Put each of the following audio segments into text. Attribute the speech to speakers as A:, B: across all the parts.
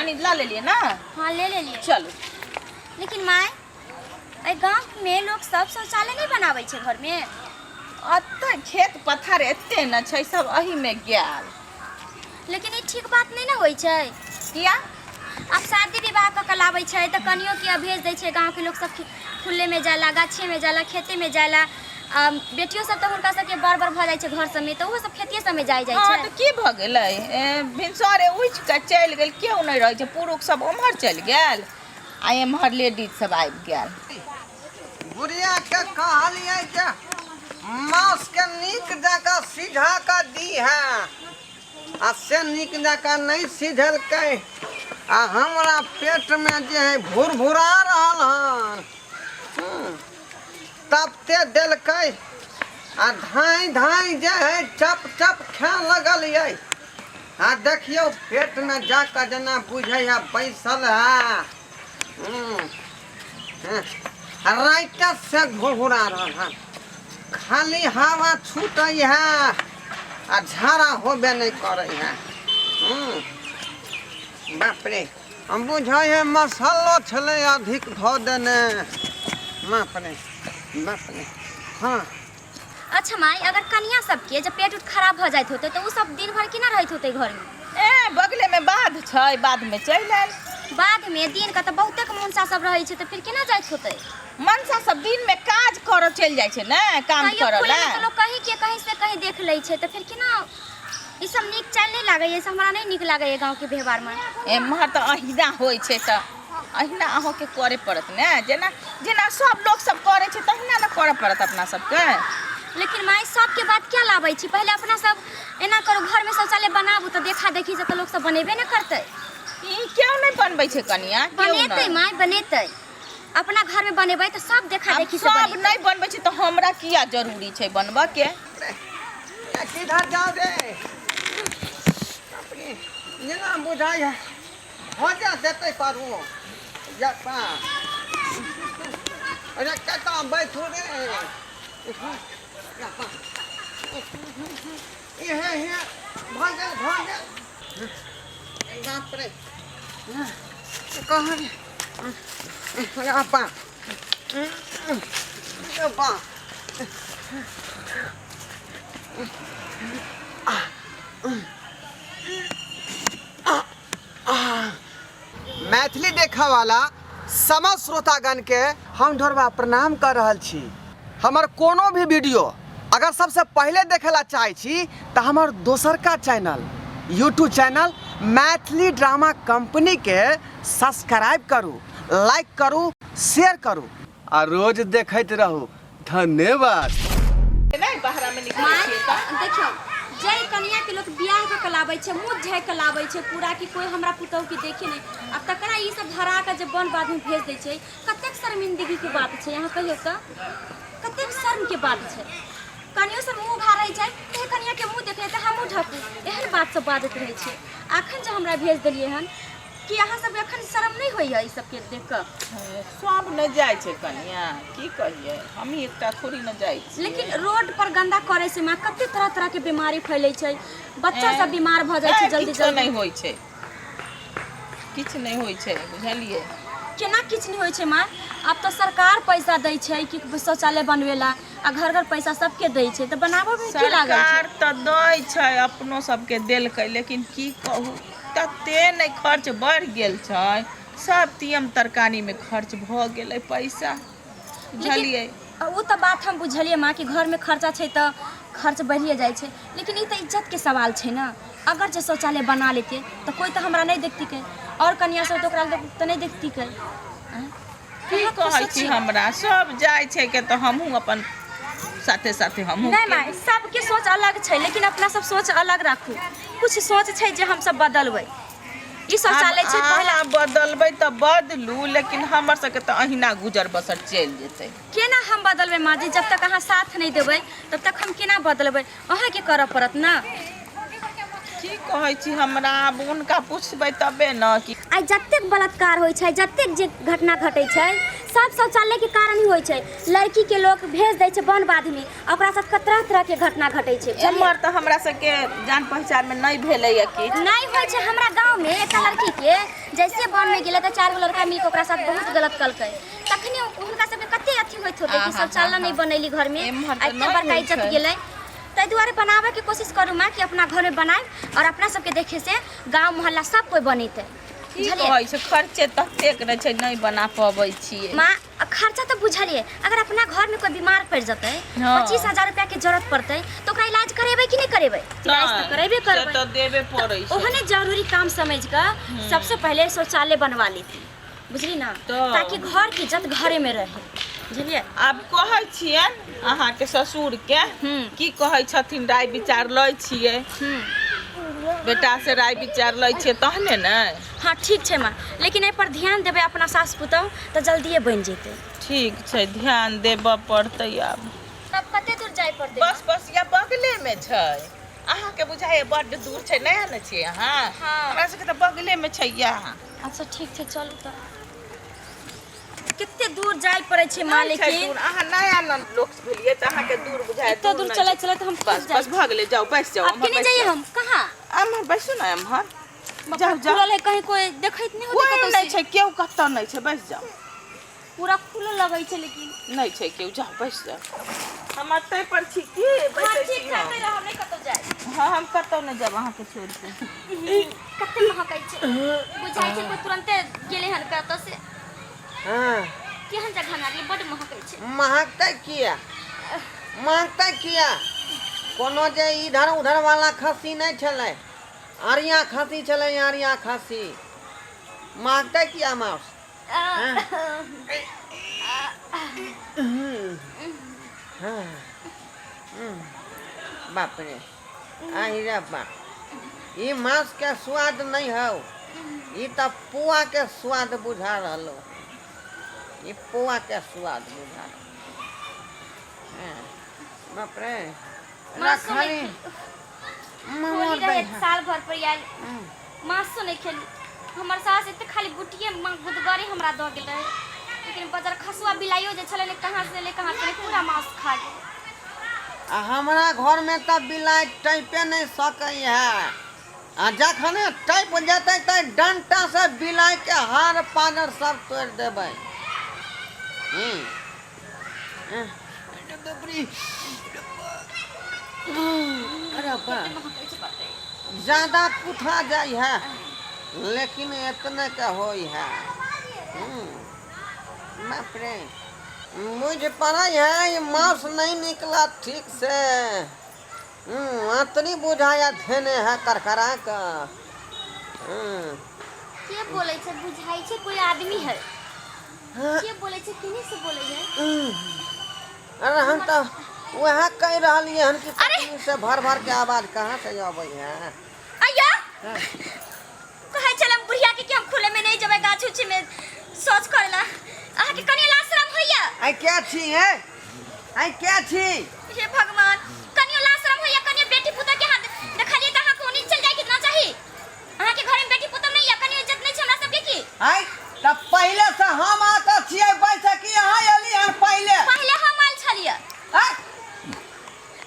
A: पानी ला ले लिए ना।
B: हाँ ले लिए।
A: चलो।
B: लेकिन माय गाँव में लोग सब शौचालय नहीं बनावे छे घर में।
A: अत्ते खेत पथार एते न छै सब अही में गेल।
B: लेकिन ये ठीक बात नहीं ना होई छे।
A: किया?
B: अब शादी विवाह क लावे छे त कनियो के भेज दे छे। गाँव के लोग सब खुले में जाला, गाछे में जाला, खेते में जाला। बेटियों सब तो हुनका सबके बार बार भ जाय छे घर सब में, तो वो सब खेतिए सब में जाय छे।
A: हां तो की भ गेलै? भिनसरे उठ के चल गेल, केउ नहीं रह छे। पुरुष सब उम्हर चल गेल आ एम्हर लेडीज सब आबि गेल।
C: बुढ़िया के कहलिए जे मांस के नीक जगह सीझा के दी है आ से नीक जगह नहीं सीझलकै आ हमरा पेट में जे है भुरभुरा रहल हन तब ते देलकै आ धाई धाई जे है चप चप खाए लगल ये आ देखियो पेट में जाकर जना बुझे है बैसल है राइट से घुरघुरा रहल है। खाली हवा छूटे है आ झाड़ा होबे नहीं करे है। बाप रे हम बुझे है मसालो छले अधिक धो देने। बाप रे बाप रे। हाँ
B: अच्छा माई, अगर कनिया सबके जब पेट उठ खराब हो जाते होते तो वो सब दिन भर की ना रहते होते घर में?
A: बगले में बाध छै, बाध में चल आयल।
B: बाद में दिन का तो बहुते मनसा सब रहे छे, तो फिर केना जाइत होते?
A: मनसा सब दिन में काज कर चल जाय छे ना, काम करला।
B: तो लोग कहीं के कहीं से कहीं देख ले छे, तो फिर केना ई सब नीक चल नहीं लागे? ये सब हमरा नहीं नीक लागे गांव के व्यवहार में।
A: एम्हर तो अहिना होय छे, त अहिना अहो के करे पड़त ना। जेना जेना सब लोग सब करे छे तहिना ना करे पड़त अपना सबके।
B: लेकिन माई सबके बात क्या लाबै छी? पहले अपना सब एना करो, घर में शौचालय बनाबू तो देखा देखी से तो लोग सब बनेबे ना करते।
A: ई क्यों नहीं बनबै छे कनिया?
B: बनेते माई, बनेते। अपना घर में बनेबै तो सब देखा देखी से
A: सब नहीं बनबै छे तो हमरा किया जरूरी छे बनबा के?
C: किधर जाओ रे? अपनी जना बुझाई है हो जा देते पारू या पा। अरे कता बैठो रे या पा। ये है भागल भागल। बाप रे कहाँ रे या पा या पा। मैथिली देखा वाला समस्त श्रोतागण के हम ढोरबा प्रणाम कर रहल छी। हमर कोनो भी वीडियो अगर सबसे पहले देखेला चाहे छी तो हमार दोसर का channel YouTube channel Maithili drama company के सब्सक्राइब करू, लाइक करू, शेयर करू और रोज देखते रहू। धन्यवाद।
A: नहीं बाहर में निकल
B: माई
A: छे त
B: देखियो, जय कनिया के लोग बियाह के कलाबै छे, मुँह झाय कलाबै छे पूरा कि कोई हमरा पुतौ के देखे नहीं। अब तकरा ई सब धरा के जब बन बाद में भेज दे छे, कतेक शर्मिंदगी के बात छे। यहाँ कहियो त कतेक शर्म के बात छे। कनियो से मुँह उघारै छै ते कनिया के मुँह देखे त हमहु ढकू, एहन बात सब बाजत रहे छे। अखन जो हमरा भेज देलिए हन कि अहाँ सब अखन शर्म नहीं होइए ई सब के देख के?
A: सब न जाय छे कनिया, की कहिए हम ही एकटा थोड़ी न जाय छी।
B: लेकिन रोड पर गंदा करे से मां कते तरह तरह के बीमारी फैले छै। बच्चा सब बीमार भ जाय छै जल्दी जल्दी।
A: नहीं होय छे, किछ नहीं होय छे, बुझलिए?
B: केना किछ नहीं होय छै मां? अब तो सरकार पैसा दै छै कि शौचालय बनवेला आ घर घर पैसा सबके दै छै, तो बनाबो में की लागै छै?
A: सरकार त दै छै अपनो सबके देलकै, लेकिन की कहू तते नहीं खर्च बढ़ गेल छै। सब तीयम तरकारी में खर्च भ गेलै पैसा, बुझलिए?
B: वो तो बात हम बुझलिए माँ कि घर में खर्चा छै तो खर्च बढ़िए जाए छै, लेकिन ये तो इज्जत के सवाल छै ना। अगर जो शौचालय बना लेते तो कोई तो हमरा नहीं देखती के, और कन्या सब तो नहीं देखती के।
A: की कहै छी हमरा सब जाय छै के तो हमहू अपन साथे साथे हमहू
B: नहीं माँ, सबके सोच अलग छै, लेकिन अपना सब सोच अलग राखू। कुछ सोच छै जे हम सब बदलबै। ई शौचालय छै पहला
A: बदलबै त बदलू, लेकिन हमर सबके त अहिना गुजर बसर चल जेतै।
B: केना हम बदलबै माँ जी? जब तक अहाँ साथ नहीं देबै तब तक हम केना बदलबै? अहाँ के करऽ पड़त ना।
A: की कहै छी हमरा, अब उनका पूछबै तबे न कि
B: आइ जतेक बलात्कार होइ छै, जतेक जे घटना घटै छै सब शौचालय के कारण ही होइ छै। लड़की के लोग भेज दै छै वन बाध में, ओकरा साथ तरह तरह के घटना घटै छै।
A: एम्हर तऽ हमरा सबके जान पहचान में नहीं भेलै है कि
B: नहीं होइ छै। हमरा गांव में एक लड़की के जैसे वन में गेलै तऽ 4 गो लड़का मिल के ओकरा साथ बहुत गलत कलकै। तखनी हुनका सबके कते अथी होइत होतै कि शौचालय नहीं बनैली घर में, एते बड़का इज्जत गेलै। ताहि दुआरे बनावे के कोशिश करू माँ कि अपना घर में बनाए और अपना सबके देखे से गांव मोहल्ला सब कोई बनेतै।
A: कहै छै खर्चे ततेक रहै छै नहीं बना पबै छियै।
B: माँ खर्चा तो बुझलिए, अगर अपना घर में कोई बीमार पड़ जाते 25,000 रुपया के जरूरत पड़ते तो ओकरा इलाज करेबै कि नहीं करेबै? इलाज तो करेबे करबै,
A: तो देबे पड़ै छै।
B: ओहने जरूरी काम समझ कर सबसे पहले शौचालय बनवा लेती, बुझली ना, ताकि घर की इज्जत घरे में रहे। बुझलिए?
A: आब कहै छियन अहाँ के ससुर के की कहै छथिन राय विचार लै छियै। बेटा से राय विचार लै छियै तहने ने।
B: हाँ ठीक छै माँ, लेकिन एहि पर ध्यान देबै अपना सास पुतौह तो जल्दिए बन जेतै।
A: ठीक छै ध्यान देबऽ पड़तै। आब
B: तब कते दूर जाय पड़तै?
A: बस या बगले में छै। अहाँ के बुझाइए बड्ड दूर छै, नया न छियै अहाँ? हमरा सबके तऽ बगले में छै यहाँ।
B: अच्छा ठीक छै चलू तऽ। कितने दूर जाय पड़े छै माँ, लेकिन
A: अहाँ नया न लोग भेलिए त अहाँ के दूर बुझाए।
B: इतना दूर चले चले तो हम
A: बस भागले जाओ, बैठ जाओ।
B: अब नहीं जाइए हम कहाँ?
A: अमहर बैसू ना अमहर।
B: जाओ जाओ है, कहीं कोई देखैत नहीं होते
A: कोई नहीं छै, केहू कतौ नहीं छै, बैठ जाओ।
B: पूरा खुलो लगै छै लेकिन
A: नहीं छै केहू, जाओ बैठ जाओ। हम अतै पर छी की बैठै छी।
B: ठीक ठाक रह, हम नहीं कतौ जाय।
A: हां हम कतौ नहीं जाब अहाँ के छोड़ के।
B: कते महकै छै, बुझाइ छै कोई तुरंते गेले हन कतौ से।
C: हां
B: केहन जगह नारी बड महकै छै।
C: महकतै किया? महकतै किया? कोनो जे इधर उधर वाला खस्सी नहीं छलै, आरिया खस्सी छलै, आरिया खस्सी। महकतै किया माउस? बाप रे, आई रे बाप, ई मांस के स्वाद नहीं हौ, ई त पुआ के स्वाद बुझा रहलो। ये पुआ के स्वाद बुझा बाप रे। रखली
B: होली रहे साल भर पर आयल मांसो नहीं खेली। हमर सास एते खाली गुटिये गुदगरे हमरा द गेल रहे, लेकिन बजार खसुआ बिलाइयो जे छले कहां से पूरा मांस खा गेल।
C: हमरा घर में त बिलाई टाइपे नहीं सकै है। आ जखने टाइप जेतै त डंटा से बिलाई के हार पाजर सब तोड़ देबै। अरे बा ज्यादा कुथा जाय है, लेकिन इतने का होई है। बाप रे, मुझ पड़े है ये मांस नहीं निकला ठीक से। अतनी बुझाया धेने है करकरा का।
B: के बोले छे? बुझाई छे कोई आदमी है। के बोले छे? किने से बोले है?
C: अरे हम तो वह कह रहलिए हन कि पत्नी से भर भर के आवाज कहाँ से आवे है।
B: अय्या कहे चलम बुढ़िया के कि हम खुले में नहीं जबे गाछ उछ में सोच करला। आहा के कनिया लाशरम होइया।
C: आई क्या छी है? आई क्या छी?
B: हे भगवान, कनिया लाशरम होइया। कनिया बेटी पुता के हाथ देखलिए त आहा को नीचे चल जाए कितना चाहिए? आहा के घर में बेटी पुता नहीं है, कनिया इज्जत नहीं छै हमरा सब के की?
C: आई तब पहले से हम आता छिए बैठ की यहाँ एली हन पहले
B: हम आल छलिए।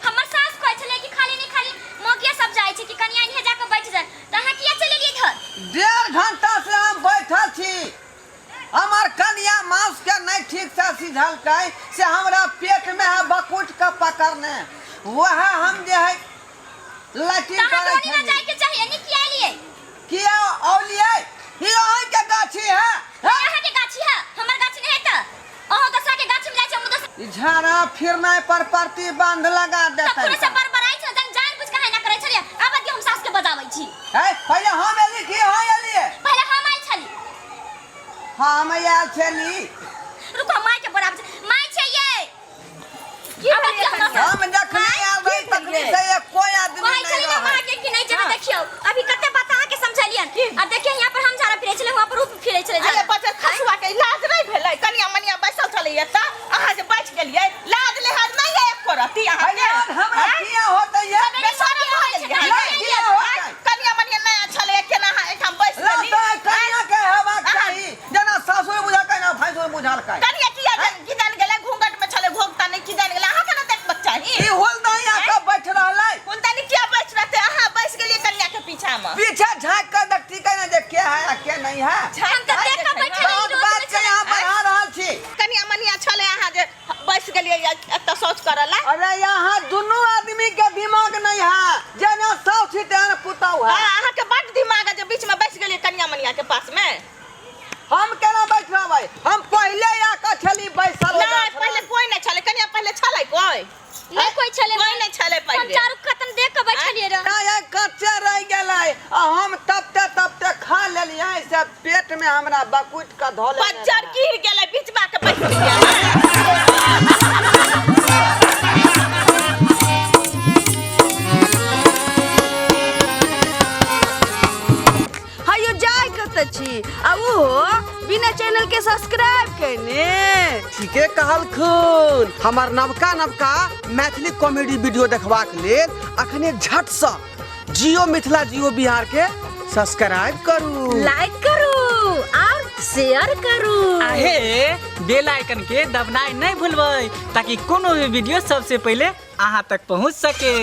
B: हमर सास कहै छले कि खाली नहीं खाली मोगिया सब जाय छै कि कनिया इन्हे जाके बैठ जाए, त आहा किया चले एलिए इधर?
C: 1.5 घंटा से हम बैठल छी। हमार कनिया मांस के नहीं ठीक से सिझल कै से हमरा पेट में है बकुट के पकड़ने। वह हम जे है लटी करे
B: छे जाय के चाहिए नहीं किया लिए?
C: किया औलिए ही ओही के गाछी है।
B: यहाँ के गाछी है, हमर गाछी नहीं है त ओहो दूसरा के गाछी में जाय छै। हम दूसरा
C: झाड़ा फिरने पर प्रतिबंध लगा देते।
B: तखने से बरबराई छ जान बुझ के है ना करे छलिए। आब कि हम सास के बजाबै छी।
C: है पहले हम एली कि हां एली?
B: पहले हम आइल छली।
C: हां हम आइल छली।
B: रुको माय के बराबर माय छै ये।
C: हम जखनी आल रही तखनी से कोई आदमी
B: माय
C: नहीं
B: छली ना माय के कि नहीं जब देखियो अभी कते बात अहाँ के समझलियन। अब देखिए यहाँ पर हम सारा फिरे छले, वहां पर रूप फिरे छले।
A: अरे बच्चा खसुआ के इलाज नहीं भेलै, कनिया मनिया बैसल छलैया त अहाँ जे बैठ गेलियै। लाज लिहाज नहीं है एको रति अहाँ के।
C: हमरा किया होतै ये?
A: बेशरम भ गेलियै। कनिया मनिया नया छलै केना अहाँ एठाम बैस गेली?
C: कनिया के हेबाक चाही, जेना सासुर बुझा के ना भैंसुर बुझाल के। नहीं है
B: हम तो देख के बैठे रही रोड
C: बात
B: में
C: के यहाँ बढ़ा रहल छी।
A: कनिया मनिया छले अहाँ जे बैस गेलिए एत सोच करला।
C: अरे यहाँ दोनों आदमी के दिमाग नहीं है, जेना साउथ तेना पुताऊ है।
A: अहाँ के बड़ दिमाग है जे बीच में बैस गेलिए कनिया मनिया के पास में।
C: हम केना बैठ रहबै? हम पहले आके छली बैसल।
A: नहीं पहले कोई नहीं छले, कनिया पहले छले कोई
B: ले कोई चले
A: कोई नहीं छले
B: हम
A: पहले।
B: चारू खतन देख के बैठलिए रे।
C: ना कच्चे रह गेलै आ हम तबते खा लेलियै से पेट में हमरा बकुट का धोले।
A: बच्चर गिर गेले बीच में के बैस गेलिए।
D: हायो जाय कत छी आ वो बिना चैनल के सब्सक्राइब करने।
C: ठीके कहलखुन। हमर नवका मैथिली कॉमेडी वीडियो देखबाक लेल अखने झट से जियो मिथिला जियो बिहार के सब्सक्राइब करू,
D: लाइक करू और शेयर करू।
E: आहे बेल आइकन के दबनाई नहीं भूलबै ताकि कोनो भी वीडियो सबसे पहले अहाँ तक पहुंच सके।